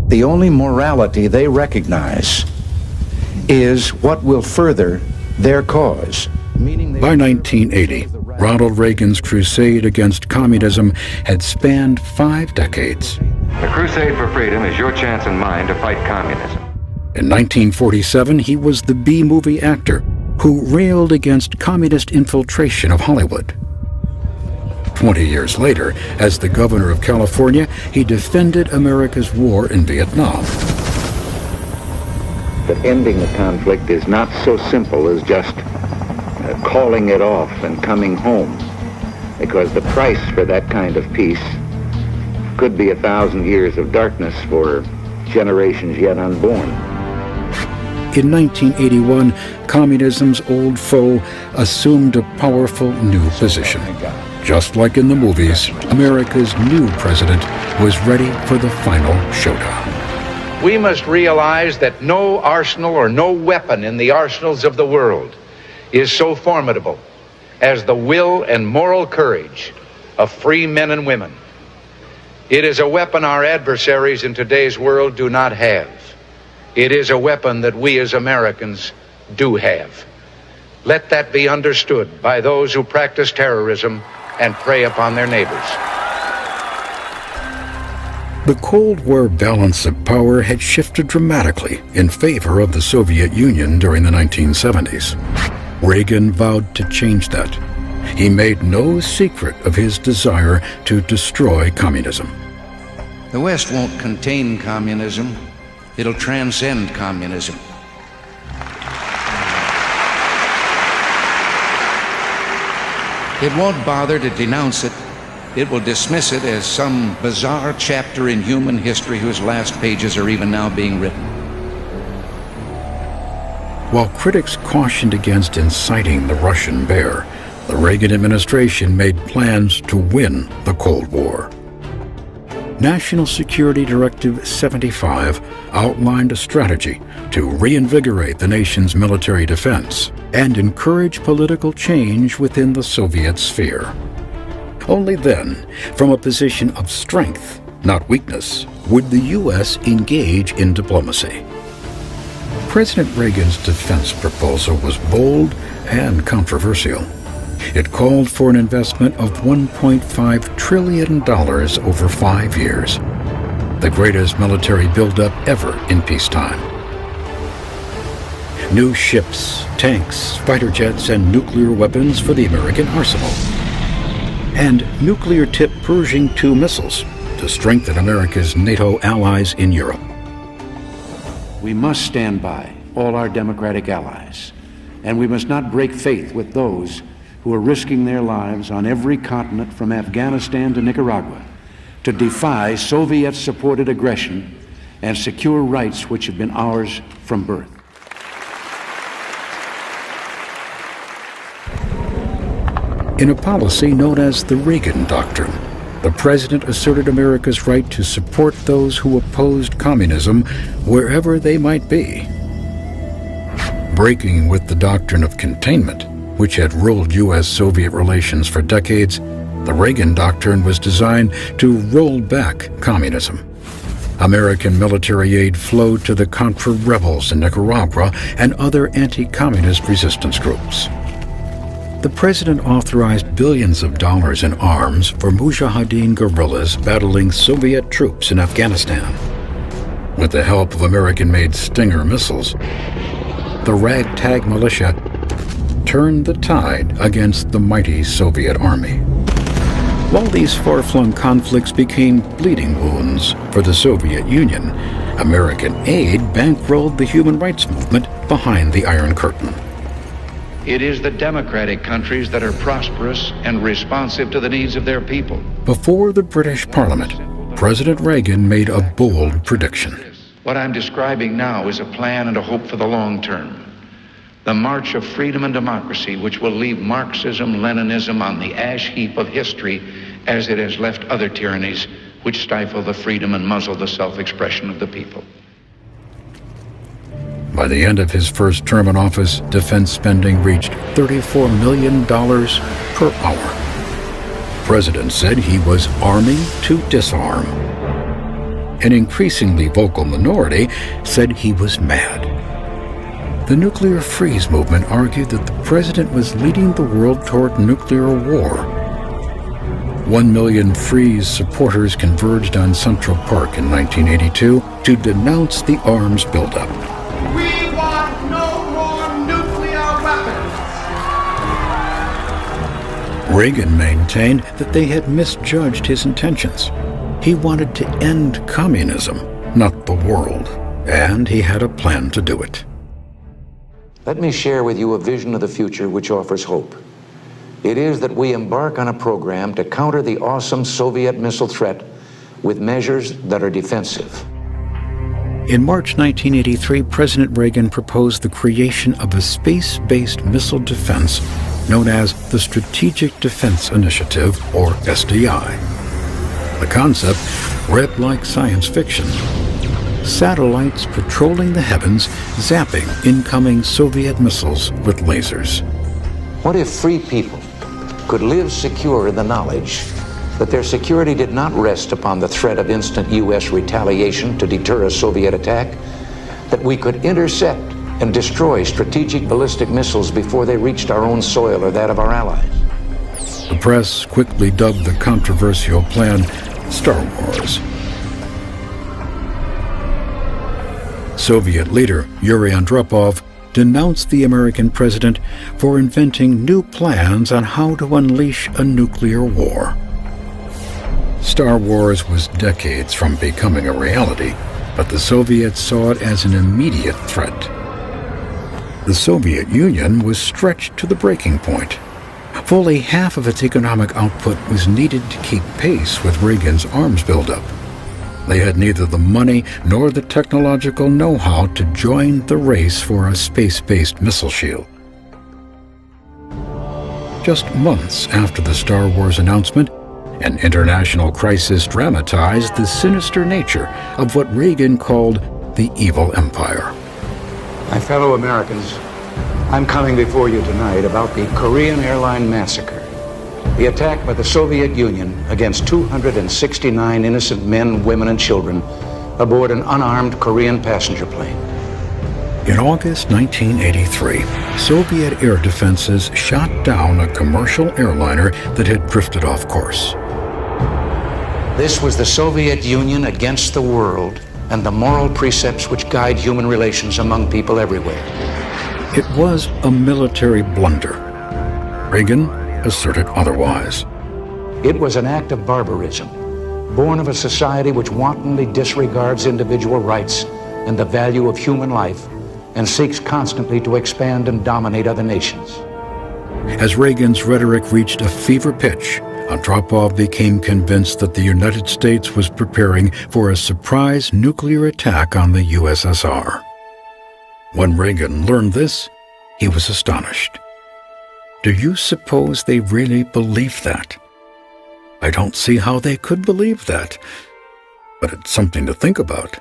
The only morality they recognize is what will further their cause. By 1980, Ronald Reagan's crusade against communism had spanned 5 decades. The crusade for freedom is your chance and mine to fight communism. In 1947, he was the B-movie actor who railed against communist infiltration of Hollywood. 20 years later, as the governor of California, he defended America's war in Vietnam. But ending the conflict is not so simple as just calling it off and coming home, because the price for that kind of peace could be 1,000 years of darkness for generations yet unborn. In 1981, communism's old foe assumed a powerful new position. Just like in the movies, America's new president was ready for the final showdown. We must realize that no arsenal or no weapon in the arsenals of the world is so formidable as the will and moral courage of free men and women. It is a weapon our adversaries in today's world do not have. It is a weapon that we as Americans do have. Let that be understood by those who practice terrorism and prey upon their neighbors. The Cold War balance of power had shifted dramatically in favor of the Soviet Union during the 1970s. Reagan vowed to change that. He made no secret of his desire to destroy communism. The West won't contain communism. It'll transcend communism. It won't bother to denounce it. It will dismiss it as some bizarre chapter in human history whose last pages are even now being written. While critics cautioned against inciting the Russian bear, the Reagan administration made plans to win the Cold War. National Security Directive 75 outlined a strategy to reinvigorate the nation's military defense and encourage political change within the Soviet sphere. Only then, from a position of strength, not weakness, would the U.S. engage in diplomacy. President Reagan's defense proposal was bold and controversial. It called for an investment of $1.5 trillion over 5 years, the greatest military buildup ever in peacetime. New ships, tanks, fighter jets, and nuclear weapons for the American arsenal. And nuclear-tipped Pershing II missiles to strengthen America's NATO allies in Europe. We must stand by all our democratic allies, and we must not break faith with those who are risking their lives on every continent from Afghanistan to Nicaragua to defy Soviet-supported aggression and secure rights which have been ours from birth. In a policy known as the Reagan Doctrine, the president asserted America's right to support those who opposed communism wherever they might be. Breaking with the doctrine of containment, which had ruled U.S.-Soviet relations for decades, the Reagan Doctrine was designed to roll back communism. American military aid flowed to the Contra rebels in Nicaragua and other anti-communist resistance groups. The president authorized billions of dollars in arms for Mujahideen guerrillas battling Soviet troops in Afghanistan. With the help of American-made Stinger missiles, the ragtag militia turned the tide against the mighty Soviet army. While these far-flung conflicts became bleeding wounds for the Soviet Union, American aid bankrolled the human rights movement behind the Iron Curtain. It is the democratic countries that are prosperous and responsive to the needs of their people. Before the British Parliament, President Reagan made a bold prediction. What I'm describing now is a plan and a hope for the long term. The march of freedom and democracy, which will leave Marxism, Leninism on the ash heap of history as it has left other tyrannies which stifle the freedom and muzzle the self-expression of the people. By the end of his first term in office, defense spending reached $34 million per hour. The president said he was arming to disarm. an increasingly vocal minority said he was mad. The nuclear freeze movement argued that the president was leading the world toward nuclear war. 1 million freeze supporters converged on Central Park in 1982 to denounce the arms buildup. We want no more nuclear weapons! Reagan maintained that they had misjudged his intentions. He wanted to end communism, not the world, and he had a plan to do it. Let me share with you a vision of the future which offers hope. It is that we embark on a program to counter the awesome Soviet missile threat with measures that are defensive. In March 1983, President Reagan proposed the creation of a space-based missile defense known as the Strategic Defense Initiative, or SDI. The concept read like science fiction. Satellites patrolling the heavens, zapping incoming Soviet missiles with lasers. What if free people could live secure in the knowledge that their security did not rest upon the threat of instant U.S. retaliation to deter a Soviet attack, that we could intercept and destroy strategic ballistic missiles before they reached our own soil or that of our allies? The press quickly dubbed the controversial plan Star Wars. Soviet leader Yuri Andropov denounced the American president for inventing new plans on how to unleash a nuclear war. Star Wars was decades from becoming a reality, but the Soviets saw it as an immediate threat. The Soviet Union was stretched to the breaking point. Fully half of its economic output was needed to keep pace with Reagan's arms buildup. They had neither the money nor the technological know-how to join the race for a space-based missile shield. Just months after the Star Wars announcement, an international crisis dramatized the sinister nature of what Reagan called the evil empire. My fellow Americans, I'm coming before you tonight about the Korean airline massacre, the attack by the Soviet Union against 269 innocent men, women, and children aboard an unarmed Korean passenger plane. In August 1983, Soviet air defenses shot down a commercial airliner that had drifted off course. This was the Soviet Union against the world and the moral precepts which guide human relations among people everywhere. It was a military blunder. Reagan asserted otherwise. It was an act of barbarism, born of a society which wantonly disregards individual rights and the value of human life and seeks constantly to expand and dominate other nations. As Reagan's rhetoric reached a fever pitch, Andropov became convinced that the United States was preparing for a surprise nuclear attack on the USSR. When Reagan learned this, he was astonished. Do you suppose they really believed that? I don't see how they could believe that, but it's something to think about.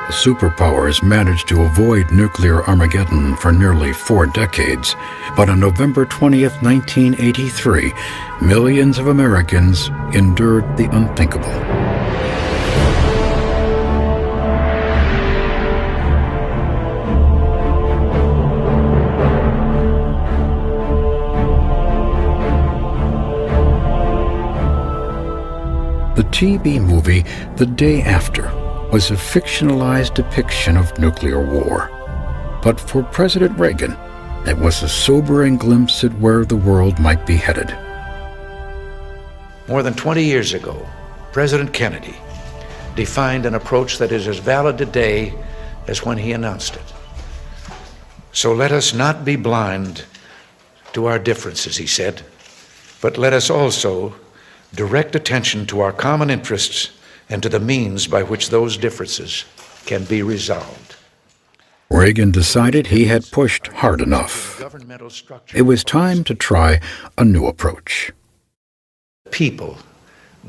The superpowers managed to avoid nuclear Armageddon for nearly 4 decades, but on November 20th, 1983, millions of Americans endured the unthinkable. The TV movie The Day After was a fictionalized depiction of nuclear war. But for President Reagan, it was a sobering glimpse at where the world might be headed. More than 20 years ago, President Kennedy defined an approach that is as valid today as when he announced it. So let us not be blind to our differences, he said, but let us also direct attention to our common interests and to the means by which those differences can be resolved. Reagan decided he had pushed hard enough. It was time to try a new approach. People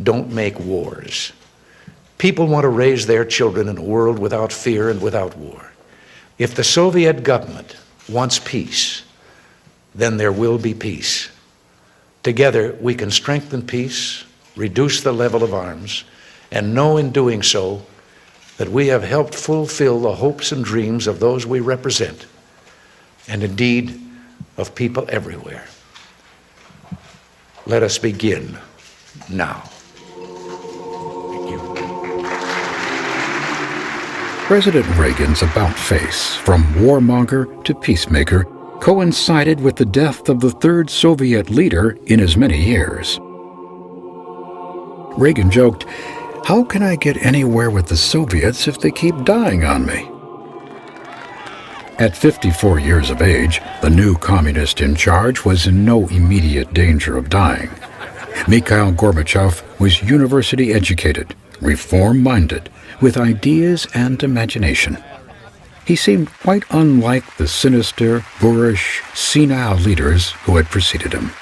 don't make wars. People want to raise their children in a world without fear and without war. If the Soviet government wants peace, then there will be peace. Together, we can strengthen peace, reduce the level of arms, and know in doing so that we have helped fulfill the hopes and dreams of those we represent, and indeed of people everywhere. Let us begin now. Thank you. President Reagan's about-face, from warmonger to peacemaker, coincided with the death of the third Soviet leader in as many years. Reagan joked, "How can I get anywhere with the Soviets if they keep dying on me?" At 54 years of age, the new communist in charge was in no immediate danger of dying. Mikhail Gorbachev was university educated, reform-minded, with ideas and imagination. He seemed quite unlike the sinister, boorish, senile leaders who had preceded him.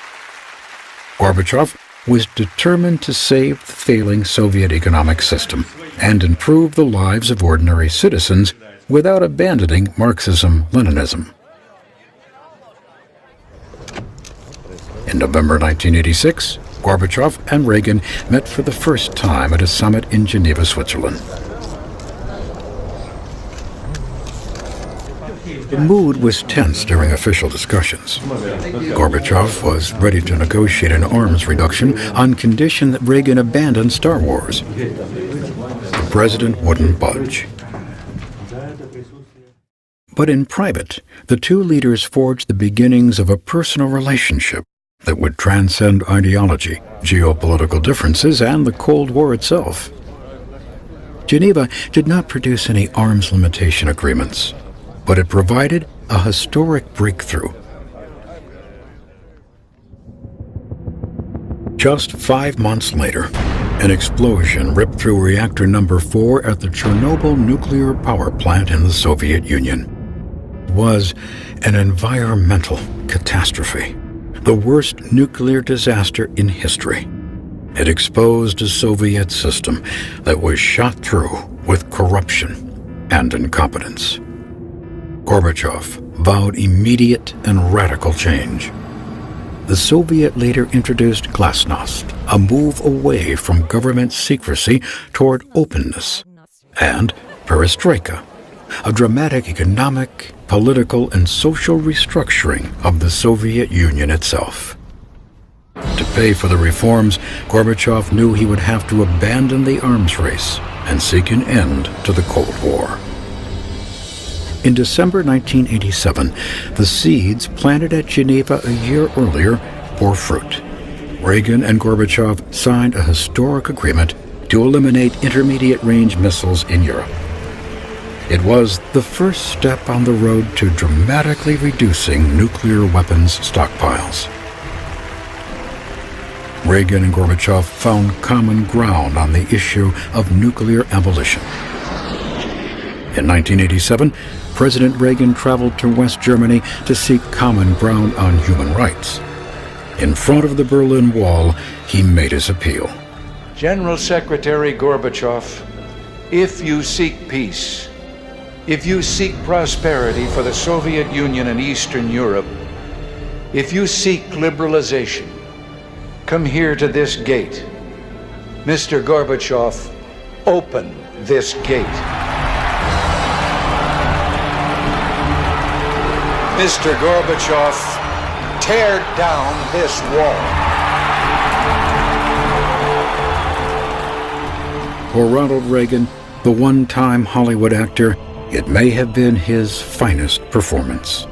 Gorbachev was determined to save the failing Soviet economic system and improve the lives of ordinary citizens without abandoning Marxism-Leninism. In November 1986, Gorbachev and Reagan met for the first time at a summit in Geneva, Switzerland. The mood was tense during official discussions. Gorbachev was ready to negotiate an arms reduction on condition that Reagan abandon Star Wars. The president wouldn't budge. But in private, the two leaders forged the beginnings of a personal relationship that would transcend ideology, geopolitical differences, and the Cold War itself. Geneva did not produce any arms limitation agreements, but it provided a historic breakthrough. Just 5 months later, an explosion ripped through reactor number 4 at the Chernobyl nuclear power plant in the Soviet Union. It was an environmental catastrophe, the worst nuclear disaster in history. It exposed a Soviet system that was shot through with corruption and incompetence. Gorbachev vowed immediate and radical change. The Soviet leader introduced glasnost, a move away from government secrecy toward openness, and perestroika, a dramatic economic, political, and social restructuring of the Soviet Union itself. To pay for the reforms, Gorbachev knew he would have to abandon the arms race and seek an end to the Cold War. In December 1987, the seeds planted at Geneva a year earlier bore fruit. Reagan and Gorbachev signed a historic agreement to eliminate intermediate-range missiles in Europe. It was the first step on the road to dramatically reducing nuclear weapons stockpiles. Reagan and Gorbachev found common ground on the issue of nuclear abolition. In 1987, President Reagan traveled to West Germany to seek common ground on human rights. In front of the Berlin Wall, he made his appeal. General Secretary Gorbachev, if you seek peace, if you seek prosperity for the Soviet Union and Eastern Europe, if you seek liberalization, come here to this gate. Mr. Gorbachev, open this gate. Mr. Gorbachev, tear down this wall. For Ronald Reagan, the one-time Hollywood actor, it may have been his finest performance.